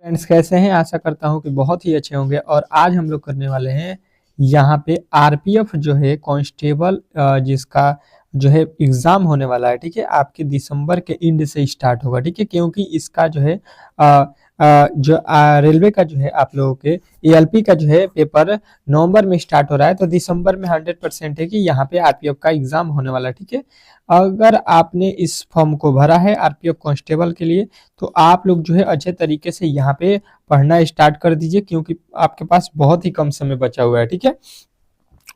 Friends, कैसे हैं? आशा करता हूं कि बहुत ही अच्छे होंगे। और आज हम लोग करने वाले हैं यहाँ पे आरपीएफ जो है कांस्टेबल, जिसका जो है एग्जाम होने वाला है। ठीक है, आपके दिसंबर के एंड से स्टार्ट होगा। ठीक है, क्योंकि इसका जो है जो रेलवे का जो है आप लोगों के एएलपी का जो है पेपर नवंबर में स्टार्ट हो रहा है, तो दिसंबर में 100% है कि यहाँ पे आरपीएफ का एग्जाम होने वाला है। ठीक है, अगर आपने इस फॉर्म को भरा है आरपीएफ कांस्टेबल के लिए, तो आप लोग जो है अच्छे तरीके से यहाँ पे पढ़ना स्टार्ट कर दीजिए, क्योंकि आपके पास बहुत ही कम समय बचा हुआ है। ठीक है,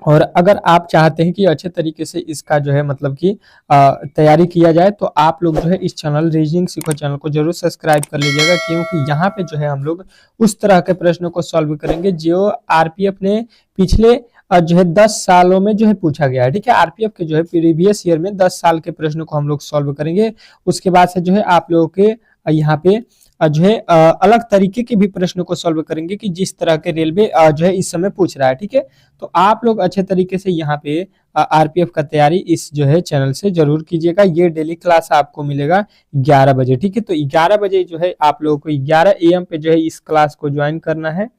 और अगर आप चाहते हैं कि अच्छे तरीके से इसका जो है मतलब कि तैयारी किया जाए, तो आप लोग जो है इस चैनल रीजनिंग सीखो चैनल को जरूर सब्सक्राइब कर लीजिएगा, क्योंकि यहाँ पे जो है हम लोग उस तरह के प्रश्नों को सॉल्व करेंगे जो आरपीएफ ने पिछले जो है 10 सालों में जो है पूछा गया है। ठीक है, आरपीएफ के जो है प्रीवियस ईयर में 10 साल के प्रश्नों को हम लोग सॉल्व करेंगे। उसके बाद से जो है आप लोगों के यहाँ पे जो है अलग तरीके के भी प्रश्नों को सॉल्व करेंगे कि जिस तरह के रेलवे जो है इस समय पूछ रहा है। ठीक है, तो आप लोग अच्छे तरीके से यहाँ पे आरपीएफ का तैयारी इस जो है चैनल से जरूर कीजिएगा। ये डेली क्लास आपको मिलेगा 11 बजे। ठीक है, तो 11 बजे जो है आप लोगों को 11 AM पे जो है इस क्लास को ज्वाइन करना है।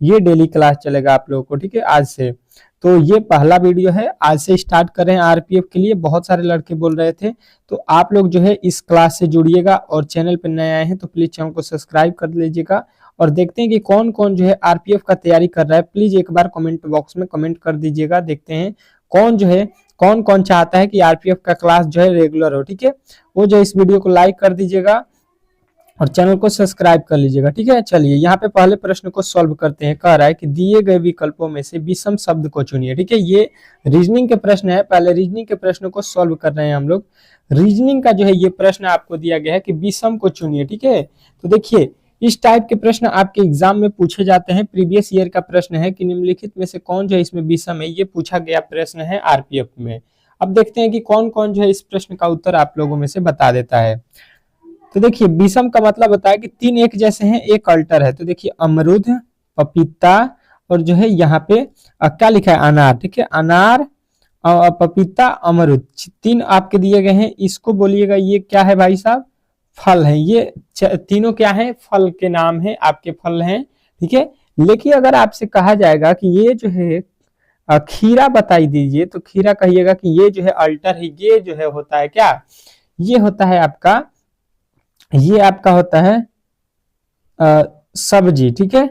ये डेली क्लास चलेगा आप लोगों को। ठीक है, आज से तो ये पहला वीडियो है, आज से स्टार्ट कर रहे हैं आरपीएफ के लिए। बहुत सारे लड़के बोल रहे थे, तो आप लोग जो है इस क्लास से जुड़िएगा। और चैनल पर नए आए हैं तो प्लीज चैनल को सब्सक्राइब कर लीजिएगा। और देखते हैं कि कौन कौन जो है आरपीएफ का तैयारी कर रहा है। प्लीज एक बार कमेंट बॉक्स में कमेंट कर दीजिएगा। देखते हैं कौन जो है कौन कौन चाहता है कि आरपीएफ का क्लास जो है रेगुलर हो। ठीक है, वो जो इस वीडियो को लाइक कर दीजिएगा और चैनल को सब्सक्राइब कर लीजिएगा। ठीक है, चलिए यहाँ पे पहले प्रश्न को सॉल्व करते हैं। कह रहा है कि दिए गए विकल्पों में से विषम शब्द को चुनिए। ठीक है, ये रीजनिंग के प्रश्न है। पहले रीजनिंग के प्रश्न को सॉल्व कर रहे हैं हम लोग। रीजनिंग का जो है ये प्रश्न आपको दिया गया है कि विषम को चुनिए। ठीक है, तो देखिए इस टाइप के प्रश्न आपके एग्जाम में पूछे जाते हैं। प्रीवियस ईयर का प्रश्न है कि निम्नलिखित में से कौन जो है इसमें विषम है, ये पूछा गया प्रश्न है आरपीएफ में। अब देखते हैं कि कौन कौन जो है इस प्रश्न का उत्तर आप लोगों में से बता देता है। तो देखिए विषम का मतलब होता है कि तीन एक जैसे हैं, एक अल्टर है। तो देखिए अमरूद, पपीता और जो है यहाँ पे क्या लिखा है, अनार। ठीक है, अनार, पपीता, अमरूद, तीन आपके दिए गए हैं। इसको बोलिएगा ये क्या है भाई साहब, फल है। ये तीनों क्या है, फल के नाम है, आपके फल हैं। ठीक है, लेकिन अगर आपसे कहा जाएगा कि ये जो है खीरा बताई दीजिए, तो खीरा कहिएगा कि ये जो है अल्टर है। ये जो है होता है क्या, ये होता है आपका, ये आपका होता है सब्जी। ठीक है,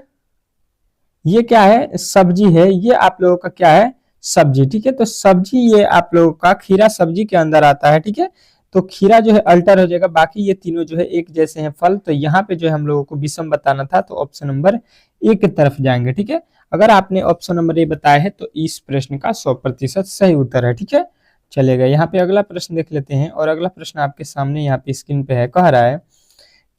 ये क्या है, सब्जी है। ये आप लोगों का क्या है, सब्जी। ठीक है, तो सब्जी ये आप लोगों का खीरा सब्जी के अंदर आता है। ठीक है, तो खीरा जो है अल्टर हो जाएगा। बाकी ये तीनों जो है एक जैसे हैं फल। तो यहाँ पे जो है हम लोगों को विषम बताना था, तो ऑप्शन नंबर ए की तरफ जाएंगे। ठीक है, अगर आपने ऑप्शन नंबर ए बताया है तो इस प्रश्न का 100% सही उत्तर है। ठीक है, चलेगा। यहाँ पे अगला प्रश्न देख लेते हैं। और अगला प्रश्न आपके सामने यहाँ पे स्क्रीन पे है। कह रहा है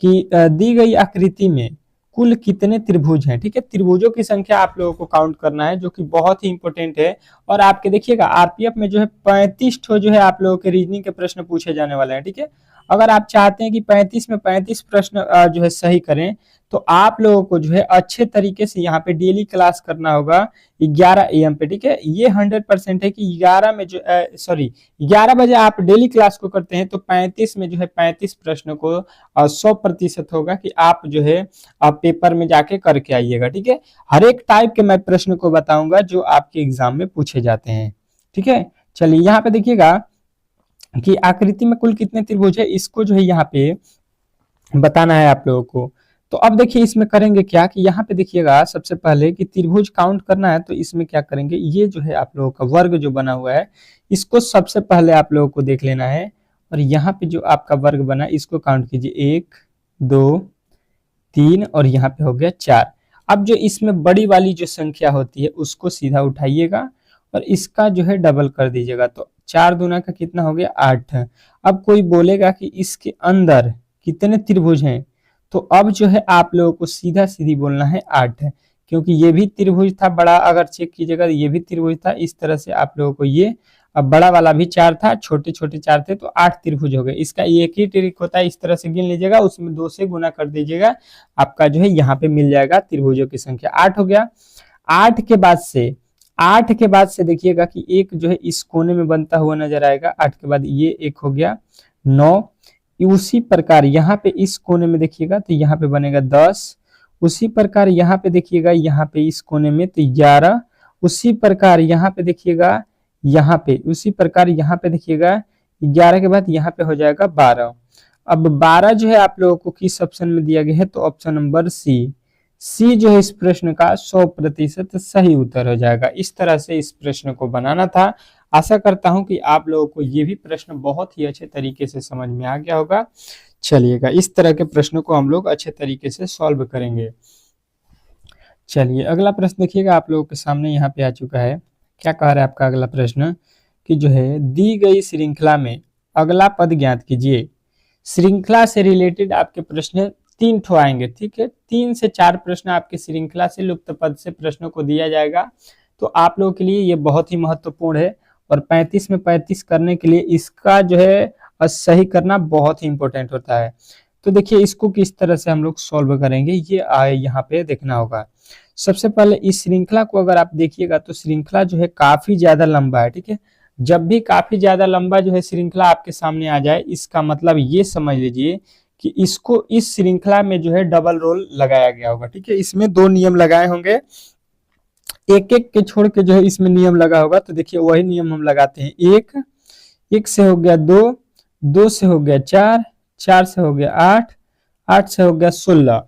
कि दी गई आकृति में कुल कितने त्रिभुज हैं। ठीक है, त्रिभुजों की संख्या आप लोगों को काउंट करना है, जो कि बहुत ही इंपॉर्टेंट है। और आपके देखिएगा आरपीएफ में जो है 35 ठो जो है आप लोगों के रीजनिंग के प्रश्न पूछे जाने वाले हैं। ठीक है, अगर आप चाहते हैं कि 35 में 35 प्रश्न जो है सही करें, तो आप लोगों को जो है अच्छे तरीके से यहाँ पे डेली क्लास करना होगा 11 AM पे। ठीक है, ये 100% है कि 11 में जो 11 बजे आप डेली क्लास को करते हैं, तो 35 में जो है 35 प्रश्न को 100% होगा कि आप जो है पेपर में जाके करके आइएगा। ठीक है, हर एक टाइप के मैं प्रश्न को बताऊंगा जो आपके एग्जाम में पूछे जाते हैं। ठीक है, चलिए यहाँ पे देखिएगा कि आकृति में कुल कितने त्रिभुज है, इसको जो है यहाँ पे बताना है आप लोगों को। तो अब देखिए इसमें करेंगे क्या कि यहाँ पे देखिएगा सबसे पहले कि त्रिभुज काउंट करना है, तो इसमें क्या करेंगे, ये जो है आप लोगों का वर्ग जो बना हुआ है, इसको सबसे पहले आप लोगों को देख लेना है। और यहाँ पे जो आपका वर्ग बना इसको काउंट कीजिए, 1 2 3 और यहाँ पे हो गया 4। अब जो इसमें बड़ी वाली जो संख्या होती है उसको सीधा उठाइएगा और इसका जो है डबल कर दीजिएगा, तो 4 दूना का कितना हो गया, 8। अब कोई बोलेगा कि इसके अंदर कितने त्रिभुज हैं, तो अब जो है आप लोगों को सीधा सीधी बोलना है 8, क्योंकि ये भी त्रिभुज था बड़ा। अगर चेक कीजिएगा ये भी त्रिभुज था। इस तरह से आप लोगों को ये, अब बड़ा वाला भी 4 था, छोटे छोटे 4 थे, तो 8 त्रिभुज हो गए। इसका एक ही ट्रिक होता है, इस तरह से गिन लीजिएगा, उसमें 2 से गुना कर दीजिएगा, आपका जो है यहाँ पे मिल जाएगा त्रिभुजों की संख्या 8 हो गया। 8 के बाद से देखिएगा कि एक जो है इस कोने में बनता हुआ नजर आएगा। 8 के बाद ये एक हो गया 9। उसी प्रकार यहाँ पे इस कोने में देखिएगा तो यहाँ पे बनेगा 10 उसी प्रकार यहाँ पे देखिएगा, यहाँ पे इस कोने में तो 11, उसी प्रकार यहाँ पे देखिएगा, यहाँ पे उसी प्रकार यहाँ पे देखिएगा 11 के बाद यहाँ पे हो जाएगा 12। अब 12 जो है आप लोगों को किस ऑप्शन में दिया गया है, तो ऑप्शन नंबर सी जो है इस प्रश्न का 100% सही उत्तर हो जाएगा। इस तरह से इस प्रश्न को बनाना था। आशा करता हूं कि आप लोगों को ये भी प्रश्न बहुत ही अच्छे तरीके से समझ में आ गया होगा। चलिएगा, इस तरह के प्रश्नों को हम लोग अच्छे तरीके से सॉल्व करेंगे। चलिए अगला प्रश्न देखिएगा, आप लोगों के सामने यहाँ पे आ चुका है। क्या कह रहा है आपका अगला प्रश्न कि जो है दी गई श्रृंखला में अगला पद ज्ञात कीजिए। श्रृंखला से रिलेटेड आपके प्रश्न 3 ठो आएंगे, ठीक है। 3 से 4 प्रश्न आपके श्रृंखला से लुप्त पद से प्रश्नों को दिया जाएगा, तो आप लोगों के लिए ये बहुत ही महत्वपूर्ण है। और 35 में 35 करने के लिए इसका जो है सही करना बहुत ही इंपॉर्टेंट होता है। तो देखिए इसको किस तरह से हम लोग सॉल्व करेंगे, ये यहाँ पे देखना होगा। सबसे पहले इस श्रृंखला को अगर आप देखिएगा तो श्रृंखला जो है काफी ज्यादा लंबा है, ठीक है। जब भी काफी ज्यादा लंबा जो है श्रृंखला आपके सामने आ जाए, इसका मतलब ये समझ लीजिए कि इसको इस श्रृंखला में जो है डबल रोल लगाया गया होगा, ठीक है। इसमें 2 नियम लगाए होंगे, एक एक के छोड़ के जो है इसमें नियम लगा होगा। तो देखिए वही नियम हम लगाते हैं। एक से हो गया 2, 2 से हो गया 4, 4 से हो गया 8, 8 से हो गया 16।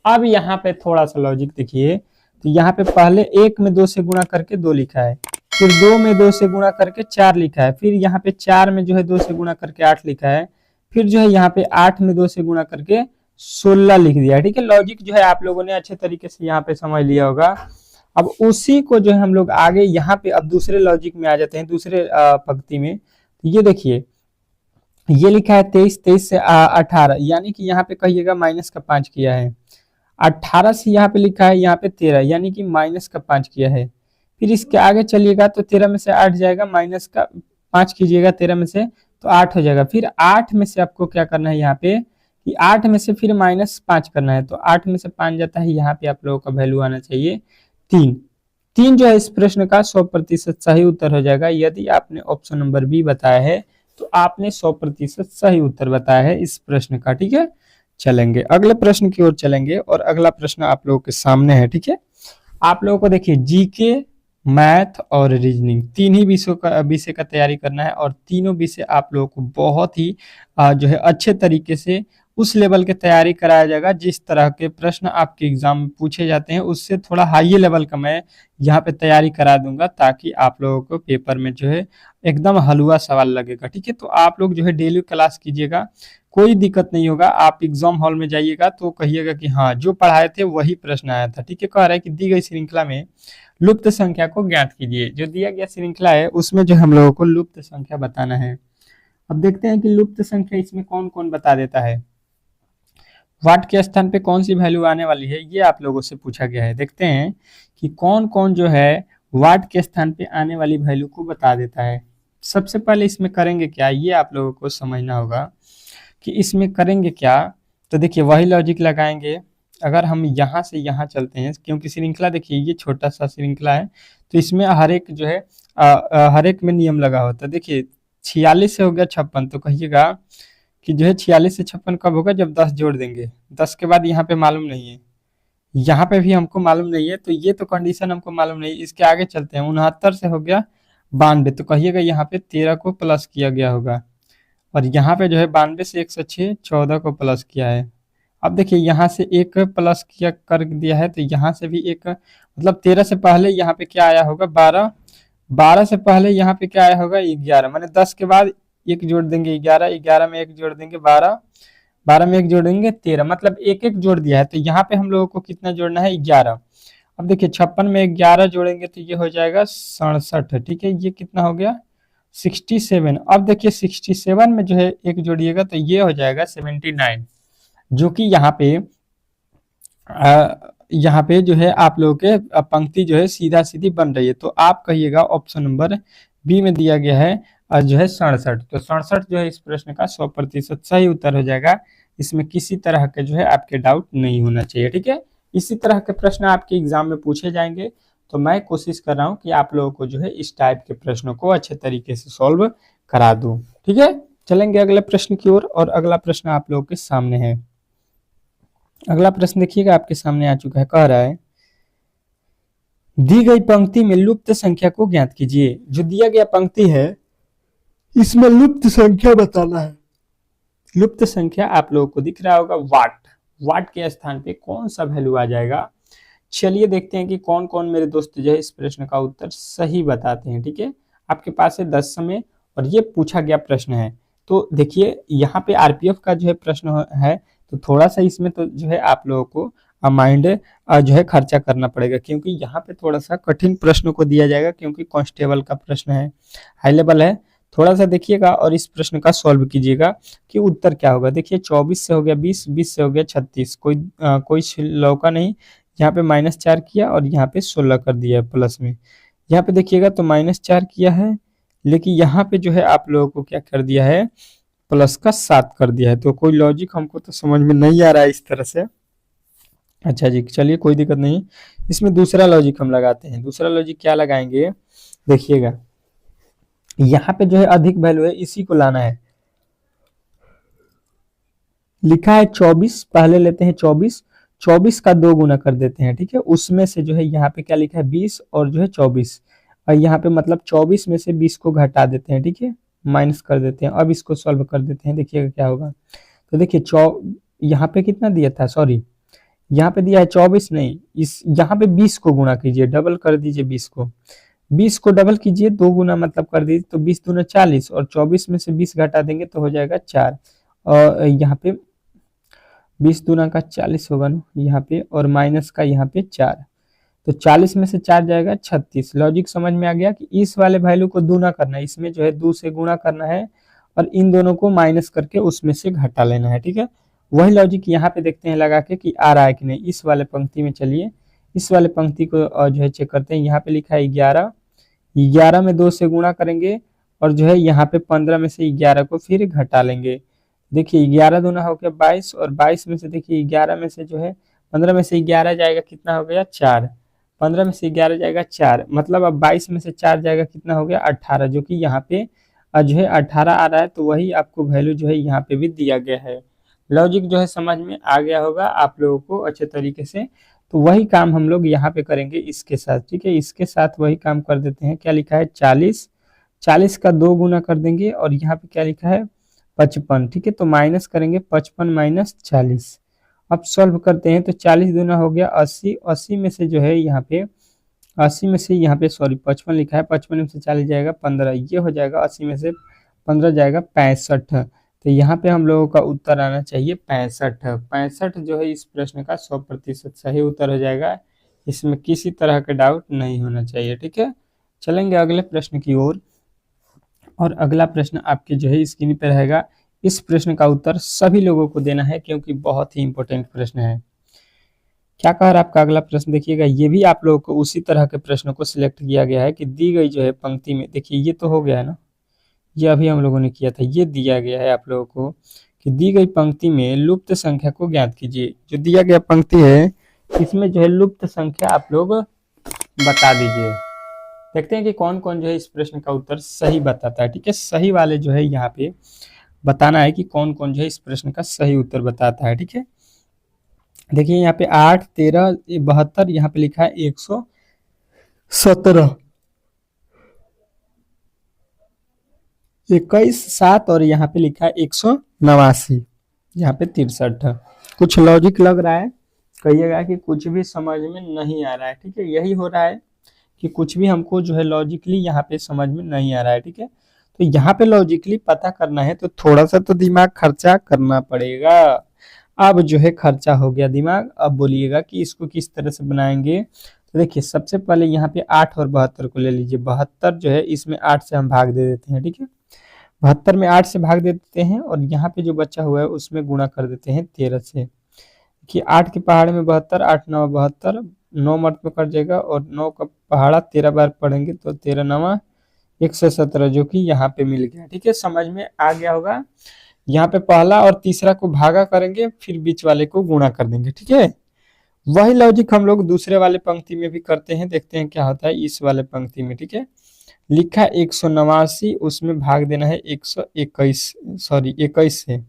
अब यहाँ पे थोड़ा सा लॉजिक देखिए, तो यहाँ पे पहले 1 में 2 से गुणा करके 2 लिखा है, फिर 2 में 2 से गुणा करके 4 लिखा है, फिर यहाँ पे 4 में जो है 2 से गुणा करके 8 लिखा है, फिर जो है यहाँ पे 8 में 2 से गुणा करके 16 लिख दिया है, ठीक है। लॉजिक जो है आप लोगों ने अच्छे तरीके से यहाँ पे समझ लिया होगा। अब उसी को जो है हम लोग आगे यहाँ पे अब दूसरे लॉजिक में आ जाते हैं, दूसरे पंक्ति में। ये देखिए ये लिखा है 23, 23 से 18, यानी कि यहाँ पे कहिएगा माइनस का 5 किया है। 18 से यहाँ पे लिखा है यहाँ पे 13, यानी कि माइनस का 5 किया है। फिर इसके आगे चलिएगा तो 13 में से 8 जाएगा, माइनस का 5 कीजिएगा 13 में से तो 8 हो जाएगा। फिर 8 में से आपको क्या करना है यहाँ पे कि 8 में से फिर -5 करना है, तो 8 में से 5 जाता है, यहाँ पे आप लोगों का वैल्यू आना चाहिए 3। 3 जो है इस प्रश्न का 100% सही उत्तर हो जाएगा। यदि आपने ऑप्शन नंबर बी बताया है तो आपने 100% सही उत्तर बताया है इस प्रश्न का, ठीक है। चलेंगे अगले प्रश्न की ओर चलेंगे, और अगला प्रश्न आप लोगों के सामने है, ठीक है। आप लोगों को देखिए जीके, मैथ और रीजनिंग 3 ही विषय का तैयारी करना है, और तीनों विषय आप लोगों को बहुत ही जो है अच्छे तरीके से उस लेवल के तैयारी कराया जाएगा। जिस तरह के प्रश्न आपके एग्जाम में पूछे जाते हैं उससे थोड़ा हाई लेवल का मैं यहाँ पे तैयारी करा दूंगा, ताकि आप लोगों को पेपर में जो है एकदम हलवा सवाल लगेगा, ठीक है। तो आप लोग जो है डेली क्लास कीजिएगा, कोई दिक्कत नहीं होगा। आप एग्जाम हॉल में जाइएगा तो कहिएगा कि हाँ जो पढ़ाए थे वही प्रश्न आया था, ठीक है। कह रहा है कि दी गई श्रृंखला में लुप्त संख्या को ज्ञात कीजिए। जो दिया गया श्रृंखला है उसमें जो हम लोगों को लुप्त संख्या बताना है। अब देखते हैं कि लुप्त संख्या इसमें कौन कौन बता देता है, वाट के स्थान पे कौन सी वैल्यू आने वाली है, ये आप लोगों से पूछा गया है। देखते हैं कि कौन कौन जो है वाट के स्थान पे आने वाली वैल्यू को बता देता है। सबसे पहले इसमें करेंगे क्या, ये आप लोगों को समझना होगा कि इसमें करेंगे क्या। तो देखिए वही लॉजिक लगाएंगे। अगर हम यहाँ से यहाँ चलते हैं, क्योंकि श्रृंखला देखिए ये छोटा सा श्रृंखला है, तो इसमें हर एक जो है हर एक में नियम लगा होता है। देखिए 46 से हो गया 56, तो कहिएगा कि जो है 46 से 56 कब होगा, जब 10 जोड़ देंगे। 10 के बाद यहाँ पे मालूम नहीं है, यहाँ पे भी हमको मालूम नहीं है, तो ये तो कंडीशन हमको मालूम नहीं। इसके आगे चलते हैं, 69 से हो गया 92, तो कहिएगा यहाँ पे 13 को प्लस किया गया होगा, और यहाँ पे जो है 92 से 106 14 को प्लस किया है। अब देखिए यहाँ से एक प्लस किया कर दिया है, तो यहाँ से भी एक, मतलब 13 से पहले यहाँ पे क्या आया होगा 12, 12 से पहले यहाँ पे क्या आया होगा 11, माने 10 के बाद एक जोड़ देंगे 11, 11 में एक जोड़ देंगे 12, 12 में एक जोड़ देंगे 13, मतलब एक एक जोड़ दिया है। तो यहाँ पे हम लोगों को कितना जोड़ना है 11। अब देखिए 56 में 11 जोड़ेंगे तो ये हो जाएगा 67, ठीक है। ये कितना हो गया 67। अब देखिए 67 में जो है एक जोड़िएगा तो ये हो जाएगा 79, जो कि यहाँ पे जो है आप लोगों के पंक्ति जो है सीधा सीधी बन रही है। तो आप कहिएगा ऑप्शन नंबर बी में दिया गया है जो है 67, तो 67 जो है इस प्रश्न का 100% सही उत्तर हो जाएगा। इसमें किसी तरह के जो है आपके डाउट नहीं होना चाहिए, ठीक है। इसी तरह के प्रश्न आपके एग्जाम में पूछे जाएंगे, तो मैं कोशिश कर रहा हूँ कि आप लोगों को जो है इस टाइप के प्रश्नों को अच्छे तरीके से सॉल्व करा दूं, ठीक है। चलेंगे अगले प्रश्न की ओर, और अगला प्रश्न आप लोगों के सामने है। अगला प्रश्न देखिएगा आपके सामने आ चुका है, कह रहा है दी गई पंक्ति में लुप्त संख्या को ज्ञात कीजिए। जो दिया गया पंक्ति है इसमें लुप्त संख्या बताना है। लुप्त संख्या आप लोगों को दिख रहा होगा वाट, वाट के स्थान पे कौन सा वैल्यू आ जाएगा। चलिए देखते हैं कि कौन कौन मेरे दोस्त जो है इस प्रश्न का उत्तर सही बताते हैं। ठीक है, आपके पास है 10 समय और ये पूछा गया प्रश्न है। तो देखिए यहाँ पे आरपीएफ का जो है प्रश्न है, तो थोड़ा सा इसमें तो जो है आप लोगों को माइंड जो है खर्चा करना पड़ेगा, क्योंकि यहाँ पे थोड़ा सा कठिन प्रश्न को दिया जाएगा, क्योंकि कांस्टेबल का प्रश्न है, हाई लेवल है। थोड़ा सा देखिएगा और इस प्रश्न का सॉल्व कीजिएगा कि उत्तर क्या होगा। देखिए 24 से हो गया 20, 20 से हो गया 36, कोई लौका नहीं। यहाँ पे -4 किया और यहाँ पे 16 कर दिया है प्लस में। यहाँ पे देखिएगा तो -4 किया है, लेकिन यहाँ पे जो है आप लोगों को क्या कर दिया है, प्लस का 7 कर दिया है। तो कोई लॉजिक हमको तो समझ में नहीं आ रहा है इस तरह से। अच्छा जी, चलिए कोई दिक्कत नहीं, इसमें दूसरा लॉजिक हम लगाते हैं। दूसरा लॉजिक क्या लगाएंगे, देखिएगा यहाँ पे जो है अधिक वैल्यू है, इसी को लाना है। लिखा है 24, पहले लेते हैं 24, 24 का 2 गुना कर देते हैं। ठीक है, उसमें से जो है यहाँ पे क्या लिखा है 20 और जो है 24, और यहाँ पे मतलब 24 में से 20 को घटा देते हैं। ठीक है, माइनस कर देते हैं। अब इसको सॉल्व कर देते हैं, देखिएगा क्या होगा। तो देखिए यहाँ पे कितना दिया था, सॉरी यहाँ पे दिया है 24 नहीं, इस यहाँ पे 20 को गुणा कीजिए, डबल कर दीजिए 20 को, 20 को डबल कीजिए, 2 गुना मतलब कर दीजिए, तो 20 दूना 40 और 24 में से 20 घटा देंगे तो हो जाएगा 4, और यहाँ पे 20 दूना का 40 होगा ना यहाँ पे, और माइनस का यहाँ पे 4, तो 40 में से 4 जाएगा 36। लॉजिक समझ में आ गया कि इस वाले वैल्यू को दूना करना है, इसमें जो है 2 से गुणा करना है और इन दोनों को माइनस करके उसमें से घटा लेना है। ठीक है, वही लॉजिक यहाँ पे देखते हैं लगा के कि आ रहा है कि नहीं। इस वाले पंक्ति में चलिए, इस वाले पंक्ति को जो है चेक करते हैं। यहाँ पे लिखा है 11, 11 में 2 से गुणा करेंगे और जो है यहाँ पे 15 में से 11 को फिर घटा लेंगे। देखिए 11 दूना हो गया 22, और 22 में से देखिए 11 में से जो है 15 में से 11 जाएगा, कितना हो गया 4, 15 में से 11 जाएगा 4, मतलब अब 22 में से 4 जाएगा, कितना हो गया 18, जो कि यहाँ पे जो है 18 आ रहा है। तो वही आपको वैल्यू जो है यहाँ पे भी दिया गया है। लॉजिक जो है समझ में आ गया होगा आप लोगों को अच्छे तरीके से। तो वही काम हम लोग यहाँ पे करेंगे इसके साथ। ठीक है, इसके साथ वही काम कर देते हैं। क्या लिखा है 40, 40 का 2 गुना कर देंगे और यहाँ पे क्या लिखा है 55। ठीक है, तो माइनस करेंगे 55 माइनस 40। अब सॉल्व करते हैं तो 40 दूना हो गया 80, 80 में से जो है यहाँ पे 80 में से यहाँ पे सॉरी 55 लिखा है, 55 में से 40 जाएगा 15, ये हो जाएगा 80 में से 15 जाएगा 65। तो यहाँ पे हम लोगों का उत्तर आना चाहिए 65। 65 जो है इस प्रश्न का 100% सही उत्तर हो जाएगा, इसमें किसी तरह का डाउट नहीं होना चाहिए। ठीक है, चलेंगे अगले प्रश्न की ओर। और अगला प्रश्न आपके जो है स्क्रीन पर रहेगा। इस प्रश्न का उत्तर सभी लोगों को देना है, क्योंकि बहुत ही इंपॉर्टेंट प्रश्न है। क्या कह रहा है आपका अगला प्रश्न, देखिएगा ये भी आप लोगों को उसी तरह के प्रश्न को सिलेक्ट किया गया है कि दी गई जो है पंक्ति में, देखिए ये तो हो गया है ना, ये अभी हम लोगों ने किया था। ये दिया गया है आप लोगों को कि दी गई पंक्ति में लुप्त संख्या को ज्ञात कीजिए। जो दिया गया पंक्ति है इसमें जो है लुप्त संख्या आप लोग बता दीजिए। देखते हैं कि कौन कौन जो है इस प्रश्न का उत्तर सही बताता है। ठीक है, सही वाले जो है यहाँ पे बताना है कि कौन कौन जो है इस प्रश्न का सही उत्तर बताता है। ठीक है, देखिए यहाँ पे 8, 13, 72, यहाँ पे लिखा है 117, 21, 7 और यहाँ पे लिखा है 189, यहाँ पे 63। कुछ लॉजिक लग रहा है, कहिएगा कि कुछ भी समझ में नहीं आ रहा है। ठीक है, यही हो रहा है कि कुछ भी हमको जो है लॉजिकली यहाँ पे समझ में नहीं आ रहा है। ठीक है, तो यहाँ पे लॉजिकली पता करना है तो थोड़ा सा तो दिमाग खर्चा करना पड़ेगा। अब जो है खर्चा हो गया दिमाग, अब बोलिएगा कि इसको किस तरह से बनाएंगे। तो देखिए सबसे पहले यहाँ पे 8 और 72 को ले लीजिए। 72 जो है इसमें 8 से हम भाग दे देते हैं। ठीक है, 72 में 8 से भाग दे देते हैं और यहाँ पे जो बचा हुआ है उसमें गुणा कर देते हैं 13 से, कि 8 के पहाड़ में 72, 8 9 72, 9 मर्द में कट जाएगा और 9 का पहाड़ा 13 बार पढ़ेंगे तो 13 9 117, जो कि यहाँ पे मिल गया। ठीक है, समझ में आ गया होगा। यहाँ पे पहला और तीसरा को भागा करेंगे, फिर बीच वाले को गुणा कर देंगे। ठीक है, वही लॉजिक हम लोग दूसरे वाले पंक्ति में भी करते हैं, देखते हैं क्या होता है इस वाले पंक्ति में। ठीक है, लिखा 189, उसमें भाग देना है 121, सॉरी 21 से,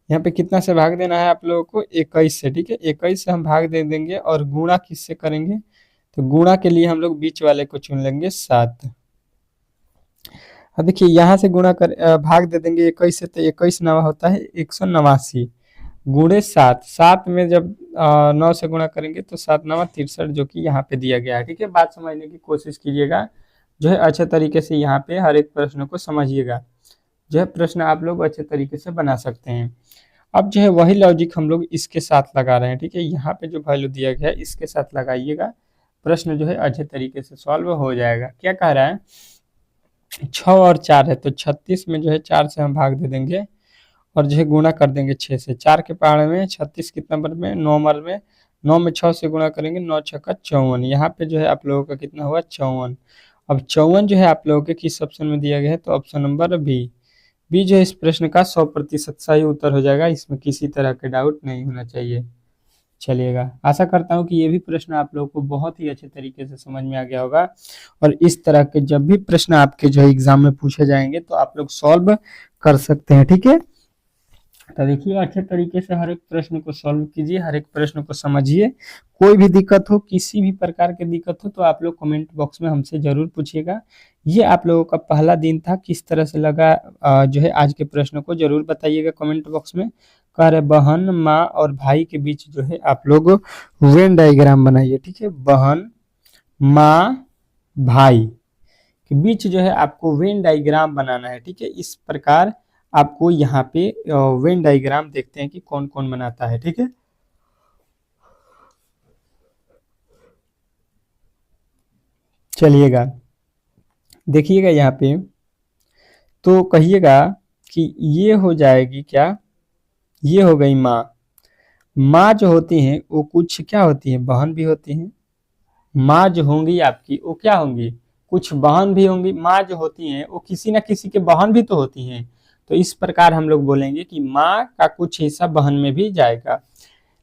यहाँ पे कितना से भाग देना है आप लोगों को, 21 से, ठीक है। 21 से हम भाग दे देंगे और गुणा किससे करेंगे, तो गुणा के लिए हम लोग बीच वाले को चुन लेंगे 7। अब देखिए यहाँ से भाग दे देंगे 21 से, तो 21 नवा होता है 189 गुणे 7। 7 में जब 9 से गुणा करेंगे तो 7 नवा 63, जो कि यहाँ पे दिया गया है, ठीक है। बात समझने की कोशिश कीजिएगा, जो है अच्छे तरीके से यहाँ पे हर एक प्रश्न को समझिएगा, जो है प्रश्न आप लोग अच्छे तरीके से बना सकते हैं। अब जो है वही लॉजिक हम लोग इसके साथ लगा रहे हैं, ठीक है। यहाँ पे जो वैल्यू दिया गया है इसके साथ लगाइएगा, प्रश्न जो है अच्छे तरीके से सॉल्व हो जाएगा। क्या कह रहा है, 6 और 4 है, तो 36 में जो है 4 से हम भाग दे देंगे और जो है गुणा कर देंगे 6 से। 4 के पहाड़े में 36 कितना नंबर में, 9 नंबर में। 9 में 6 से गुणा करेंगे, 9 छक्का 54। यहाँ पे जो है आप लोगों का कितना हुआ, 54। अब 54 जो है आप लोगों के किस ऑप्शन में दिया गया है, तो ऑप्शन नंबर बी। बी जो है इस प्रश्न का 100% सही उत्तर हो जाएगा, इसमें किसी तरह के डाउट नहीं होना चाहिए। चलिएगा, आशा करता हूँ कि ये भी प्रश्न आप लोगों को बहुत ही अच्छे तरीके से समझ में आ गया होगा, और इस तरह के जब भी प्रश्न आपके जो एग्जाम में पूछे जाएंगे तो आप लोग सॉल्व कर सकते हैं, ठीक है। तो देखिए अच्छे तरीके से हर एक प्रश्न को सॉल्व कीजिए, हर एक प्रश्न को समझिए। कोई भी दिक्कत हो, किसी भी प्रकार की दिक्कत हो, तो आप लोग कमेंट बॉक्स में हमसे जरूर पूछिएगा। ये आप लोगों का पहला दिन था, किस तरह से लगा जो है आज के प्रश्न को जरूर बताइएगा कमेंट बॉक्स में। कह रहे बहन, माँ और भाई के बीच जो है आप लोग वेन डायग्राम बनाइए, ठीक है। बहन, माँ, भाई के बीच जो है आपको वेन डायग्राम बनाना है, ठीक है। इस प्रकार आपको यहाँ पे वेन डायग्राम देखते हैं कि कौन कौन बनाता है, ठीक है। चलिएगा, देखिएगा यहाँ पे, तो कहिएगा कि ये हो जाएगी क्या, ये हो गई माँ। माँ जो होती हैं वो कुछ क्या होती है, बहन भी होती हैं। माँ जो होंगी आपकी वो क्या होंगी, कुछ बहन भी होंगी। माँ जो होती हैं वो किसी ना किसी के बहन भी तो होती हैं, तो इस प्रकार हम लोग बोलेंगे कि माँ का कुछ हिस्सा बहन में भी जाएगा।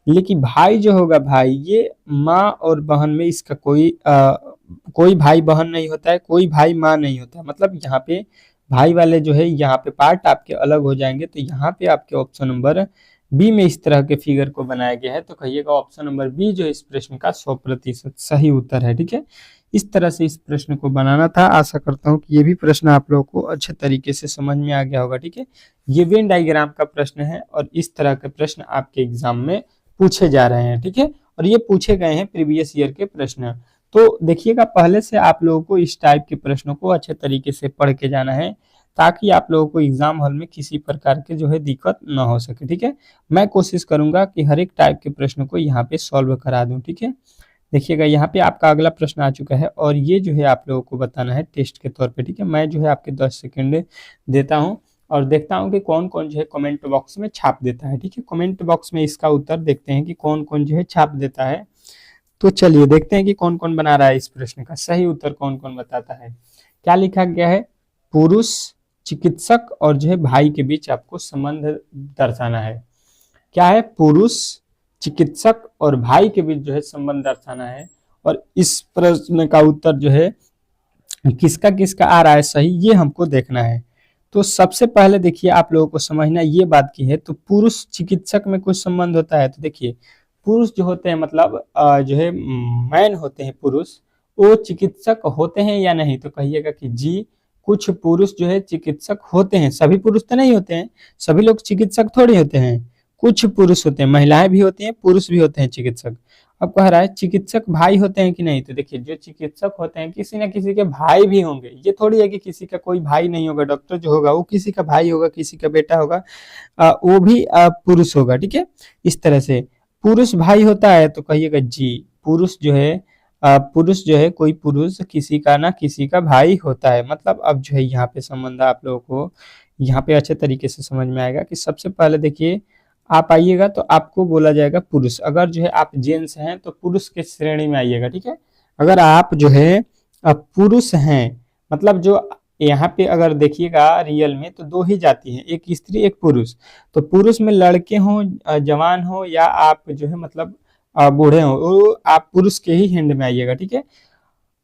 लेकिन भाई जो होगा, भाई, ये माँ और बहन में इसका कोई भाई बहन नहीं होता है, कोई भाई माँ नहीं होता है। मतलब यहाँ पे भाई वाले जो है यहाँ पे पार्ट आपके अलग हो जाएंगे, तो यहाँ पे आपके ऑप्शन नंबर बी में इस तरह के फिगर को बनाया गया है, तो कहिएगा ऑप्शन नंबर बी जो इस प्रश्न का 100% सही उत्तर है, ठीक है। इस तरह से इस प्रश्न को बनाना था। आशा करता हूँ कि ये भी प्रश्न आप लोगों को अच्छे तरीके से समझ में आ गया होगा, ठीक है। ये वेन डायग्राम का प्रश्न है और इस तरह के प्रश्न आपके एग्जाम में पूछे जा रहे हैं, ठीक है। और ये पूछे गए हैं प्रीवियस ईयर के प्रश्न। तो देखिएगा, पहले से आप लोगों को इस टाइप के प्रश्नों को अच्छे तरीके से पढ़ के जाना है, ताकि आप लोगों को एग्जाम हॉल में किसी प्रकार के जो है दिक्कत ना हो सके, ठीक है। मैं कोशिश करूंगा कि हर एक टाइप के प्रश्न को यहाँ पे सॉल्व करा दूं, ठीक है। देखिएगा यहाँ पे आपका अगला प्रश्न आ चुका है, और ये जो है आप लोगों को बताना है टेस्ट के तौर पे, ठीक है। मैं जो है आपके 10 सेकंड देता हूँ और देखता हूँ कि कौन कौन जो है कमेंट बॉक्स में छाप देता है, ठीक है। कमेंट बॉक्स में इसका उत्तर देखते हैं कि कौन कौन जो है छाप देता है। तो चलिए देखते हैं कि कौन कौन बना रहा है इस प्रश्न का सही उत्तर, कौन कौन बताता है। क्या लिखा गया है, पुरुष चिकित्सक और जो है भाई के बीच आपको संबंध दर्शाना है। क्या है, पुरुष चिकित्सक और भाई के बीच जो है संबंध दर्शाना है, और इस प्रश्न का उत्तर जो है किसका किसका आ रहा है सही, ये हमको देखना है। तो सबसे पहले देखिए आप लोगों को समझना ये बात की है, तो पुरुष चिकित्सक में कुछ संबंध होता है, तो देखिए पुरुष जो होते हैं मतलब जो है मैन होते हैं पुरुष, वो चिकित्सक होते हैं या नहीं, तो कहिएगा कि जी, कुछ पुरुष जो है चिकित्सक होते हैं। सभी पुरुष तो नहीं होते हैं, सभी लोग चिकित्सक थोड़ी होते हैं, कुछ पुरुष होते हैं, महिलाएं भी होती हैं, पुरुष भी होते हैं चिकित्सक। अब कह रहा है चिकित्सक भाई होते हैं कि नहीं, तो देखिए जो चिकित्सक होते हैं किसी ना किसी के भाई भी होंगे। ये थोड़ी है कि किसी का कोई भाई नहीं होगा, डॉक्टर जो होगा वो किसी का भाई होगा, किसी का बेटा होगा, वो भी पुरुष होगा, ठीक है। इस तरह से पुरुष भाई होता है, तो कहिएगा जी, पुरुष जो है कोई पुरुष किसी का ना किसी का भाई होता है। मतलब अब जो है यहाँ पे संबंध आप लोगों को यहाँ पे अच्छे तरीके से समझ में आएगा कि सबसे पहले देखिए आप आइएगा तो आपको बोला जाएगा पुरुष। अगर जो है आप जेंट्स हैं तो पुरुष के श्रेणी में आइएगा, ठीक है। अगर आप जो है पुरुष हैं, मतलब जो यहाँ पे अगर देखिएगा रियल में तो दो ही जाति हैं, एक स्त्री एक पुरुष। तो पुरुष में लड़के हों, जवान हो, या आप जो है मतलब बूढ़े हो, वो आप पुरुष के ही हैंड में आइएगा, ठीक है।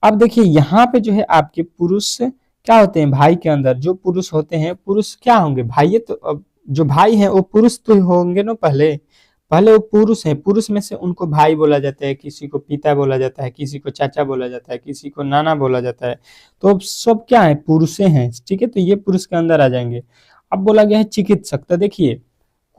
अब देखिए यहाँ पे जो है आपके पुरुष क्या होते हैं, भाई के अंदर जो पुरुष होते हैं, पुरुष क्या होंगे, भाई। तो जो भाई हैं वो पुरुष तो होंगे ना, पहले पहले वो पुरुष हैं, पुरुष में से उनको भाई बोला जाता है, किसी को पिता बोला जाता है, किसी को चाचा बोला जाता है, किसी को नाना बोला जाता है। तो अब सब क्या है, पुरुषे हैं, ठीक है, तो ये पुरुष के अंदर आ जाएंगे। अब बोला गया है चिकित्सक, तो देखिए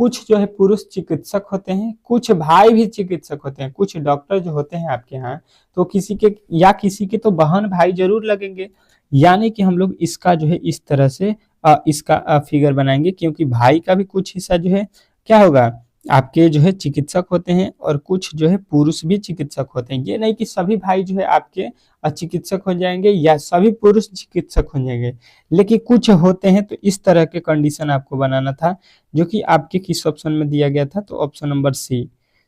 कुछ जो है पुरुष चिकित्सक होते हैं, कुछ भाई भी चिकित्सक होते हैं, कुछ डॉक्टर जो होते हैं आपके यहाँ, तो किसी के या किसी के तो बहन भाई जरूर लगेंगे। यानी कि हम लोग इसका जो है इस तरह से इसका फिगर बनाएंगे, क्योंकि भाई का भी कुछ हिस्सा जो है क्या होगा, आपके जो है चिकित्सक होते हैं, और कुछ जो है पुरुष भी चिकित्सक होते हैं। ये नहीं कि सभी भाई जो है आपके चिकित्सक हो जाएंगे या सभी पुरुष चिकित्सक हो जाएंगे, लेकिन कुछ होते हैं। तो इस तरह के कंडीशन आपको बनाना था, जो कि आपके किस ऑप्शन में दिया गया था, तो ऑप्शन नंबर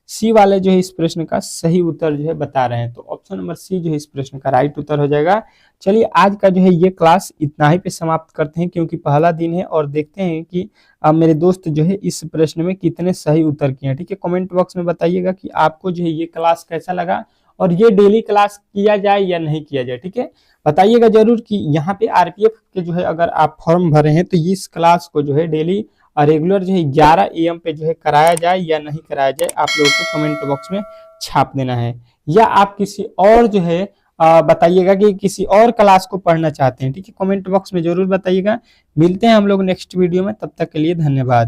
सी वाले जो है इस प्रश्न का सही उत्तर जो है बता रहे हैं। तो ऑप्शन नंबर सी जो है इस प्रश्न का राइट उत्तर हो जाएगा। चलिए आज का जो है ये क्लास इतना ही पे समाप्त करते हैं, क्योंकि पहला दिन है, और देखते हैं कि अब मेरे दोस्त जो है इस प्रश्न में कितने सही उत्तर किए हैं। ठीक है, कमेंट बॉक्स में बताइएगा कि आपको जो है ये क्लास कैसा लगा, और ये डेली क्लास किया जाए या नहीं किया जाए। ठीक है, बताइएगा जरूर कि यहाँ पे आरपीएफ के जो है अगर आप फॉर्म भरे हैं तो इस क्लास को जो है डेली और रेगुलर जो है 11 AM पे जो है कराया जाए या नहीं कराया जाए, आप लोगों को कमेंट बॉक्स में छाप देना है। या आप किसी और जो है बताइएगा कि किसी और क्लास को पढ़ना चाहते हैं। ठीक है, कमेंट बॉक्स में जरूर बताइएगा। मिलते हैं हम लोग नेक्स्ट वीडियो में, तब तक के लिए धन्यवाद।